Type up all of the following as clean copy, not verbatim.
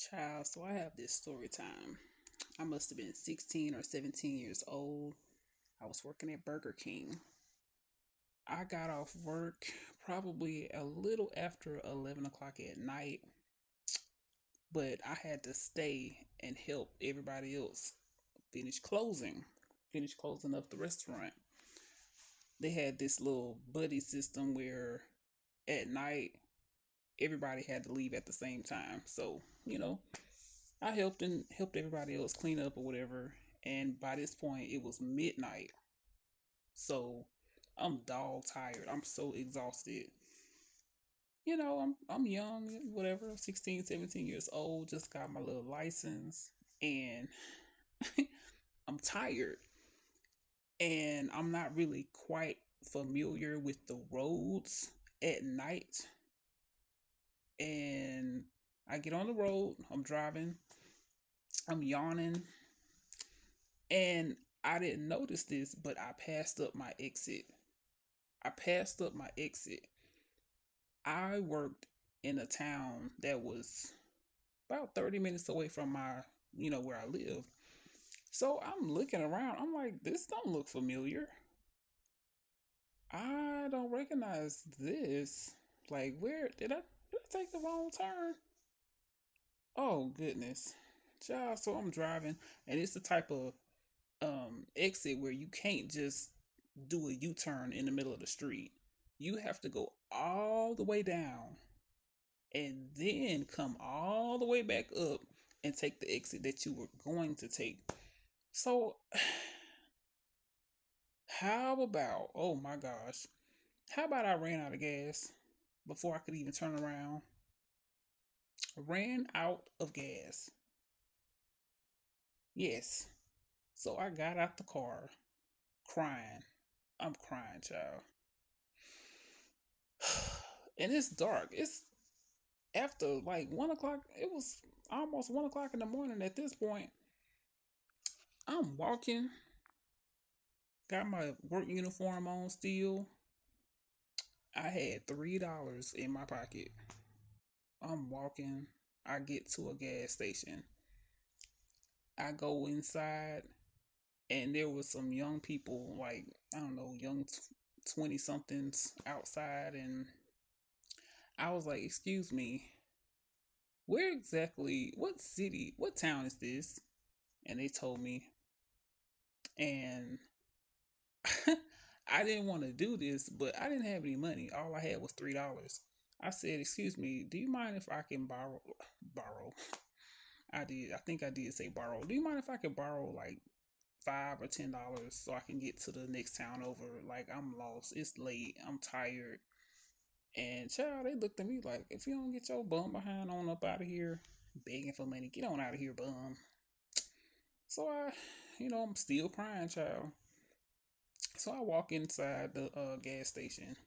Child, so I have this story time. I must have been 16 or 17 years old. I was working at Burger King. I got off work probably a little after 11 o'clock at night, but I had to stay and help everybody else finish closing, finish closing up the restaurant. They had this little buddy system where at night everybody had to leave at the same time. So, I helped everybody else clean up or whatever. And by this point, it was midnight. So I'm dog tired. I'm so exhausted. I'm young, whatever, 16, 17 years old, just got my little license and I'm tired and I'm not really quite familiar with the roads at night. And I get on the road, I'm driving, I'm yawning, and I didn't notice this, but I passed up my exit. I passed up my exit. I worked in a town that was about 30 minutes away from where I live. So I'm looking around. I'm like, this don't look familiar. I don't recognize this. Like, where did I take the wrong turn? Oh goodness. Child, so I'm driving and it's the type of exit where you can't just do a U-turn in the middle of the street. You have to go all the way down and then come all the way back up and take the exit that you were going to take. So, how about, oh my gosh, how about I ran out of gas before I could even turn around? Ran out of gas. Yes. So I got out the car crying. I'm crying, child. And it's dark. It's after like 1 o'clock. It was almost 1 o'clock in the morning at this point. I'm walking, got my work uniform on still. I had $3 in my pocket. I'm walking. I get to a gas station. I go inside, and there was some young people, like, I don't know, young 20 somethings outside. And I was like, excuse me, where exactly, what city, what town is this? And they told me. And I didn't want to do this, but I didn't have any money. All I had was $3. I said, "Excuse me, do you mind if I can borrow?" I did. I think I did say borrow. Do you mind if I can borrow like $5 or $10 so I can get to the next town over? Like I'm lost. It's late. I'm tired. And child, they looked at me like, if you don't get your bum behind on up out of here, begging for money, get on out of here, bum. So I'm still crying, child. So I walk inside the gas station.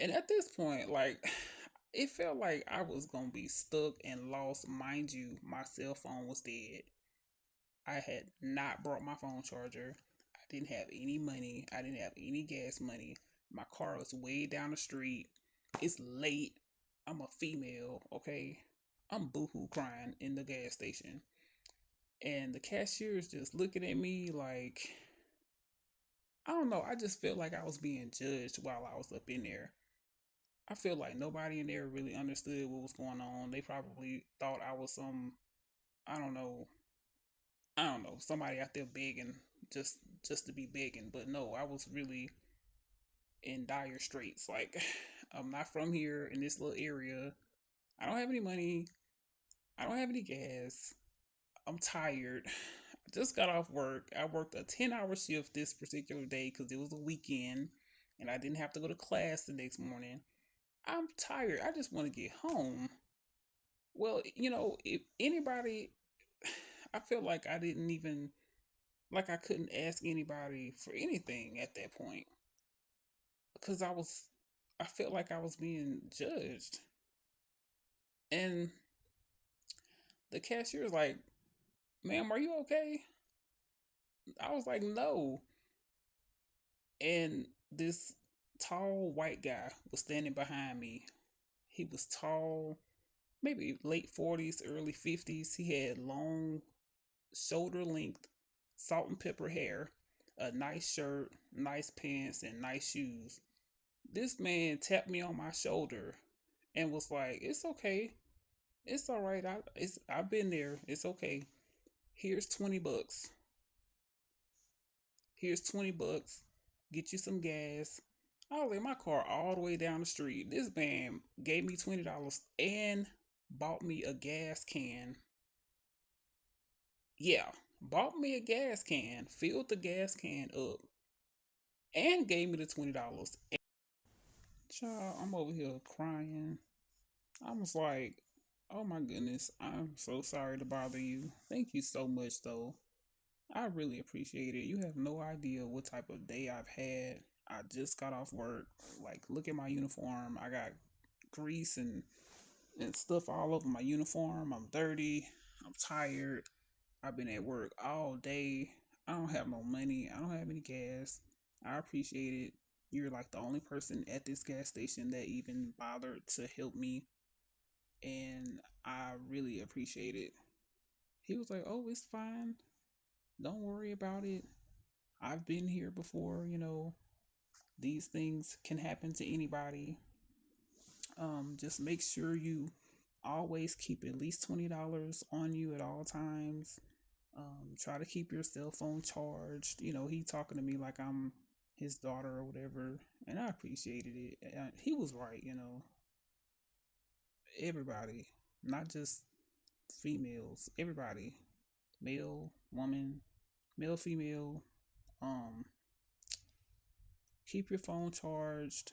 And at this point, like, it felt like I was gonna be stuck and lost. Mind you, my cell phone was dead. I had not brought my phone charger. I didn't have any money. I didn't have any gas money. My car was way down the street. It's late. I'm a female, okay? I'm boohoo crying in the gas station. And the cashier is just looking at me like, I don't know. I just felt like I was being judged while I was up in there. I feel like nobody in there really understood what was going on. They probably thought I was I don't know, somebody out there begging just to be begging. But no, I was really in dire straits. Like, I'm not from here in this little area. I don't have any money. I don't have any gas. I'm tired. I just got off work. I worked a 10-hour shift this particular day because it was a weekend and I didn't have to go to class the next morning. I'm tired. I just want to get home. Well, if anybody, I feel like I didn't even, like I couldn't ask anybody for anything at that point because I felt like I was being judged. And the cashier was like, ma'am, are you okay? I was like, no. And this tall white guy was standing behind me. He was tall. maybe late 40s, early 50s. He had long shoulder length salt and pepper hair, a nice shirt, nice pants, and nice shoes. This man tapped me on my shoulder and was like, "It's okay. It's all right. I've been there. It's okay. Here's 20 bucks. Here's 20 bucks. Get you some gas." I was in my car all the way down the street. This man gave me $20 and bought me a gas can. Yeah, bought me a gas can, filled the gas can up, and gave me the $20. Child, I'm over here crying. I was like, oh my goodness, I'm so sorry to bother you. Thank you so much, though. I really appreciate it. You have no idea what type of day I've had. I just got off work. Like, look at my uniform. I got grease and stuff all over my uniform. I'm dirty. I'm tired. I've been at work all day. I don't have no money. I don't have any gas. I appreciate it. You're like the only person at this gas station that even bothered to help me. And I really appreciate it. He was like, "Oh, it's fine. Don't worry about it. I've been here before. These things can happen to anybody. Just make sure you always keep at least $20 on you at all times. Try to keep your cell phone charged." He talking to me like I'm his daughter or whatever, and I appreciated it. And he was right. Everybody, not just females, everybody, male, woman, male, female. Um, keep your phone charged,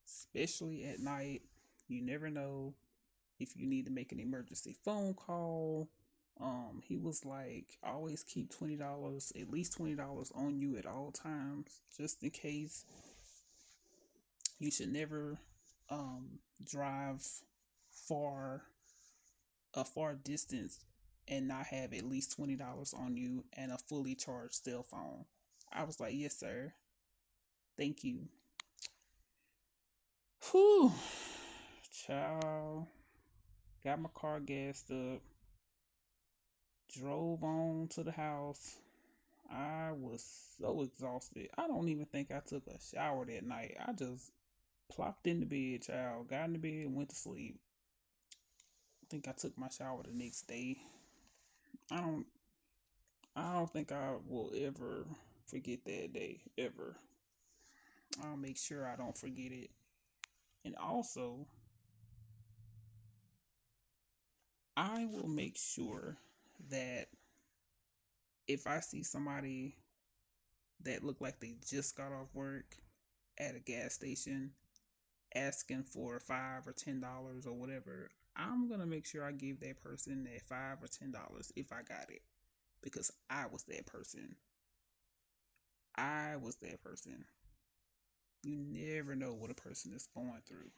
especially at night. You never know if you need to make an emergency phone call. He was like, always keep $20, at least $20 on you at all times, just in case. You should never drive far a far distance and not have at least $20 on you and a fully charged cell phone. I was like, yes, sir. Thank you. Whew. Child. Got my car gassed up. Drove on to the house. I was so exhausted. I don't even think I took a shower that night. I just plopped in the bed, child. Got in the bed and went to sleep. I think I took my shower the next day. I don't I don't think I will ever forget that day. Ever. I'll make sure I don't forget it. And also, I will make sure that if I see somebody that look like they just got off work at a gas station asking for $5 or $10 or whatever, I'm gonna make sure I give that person that $5 or $10 if I got it. Because I was that person. I was that person. You never know what a person is going through.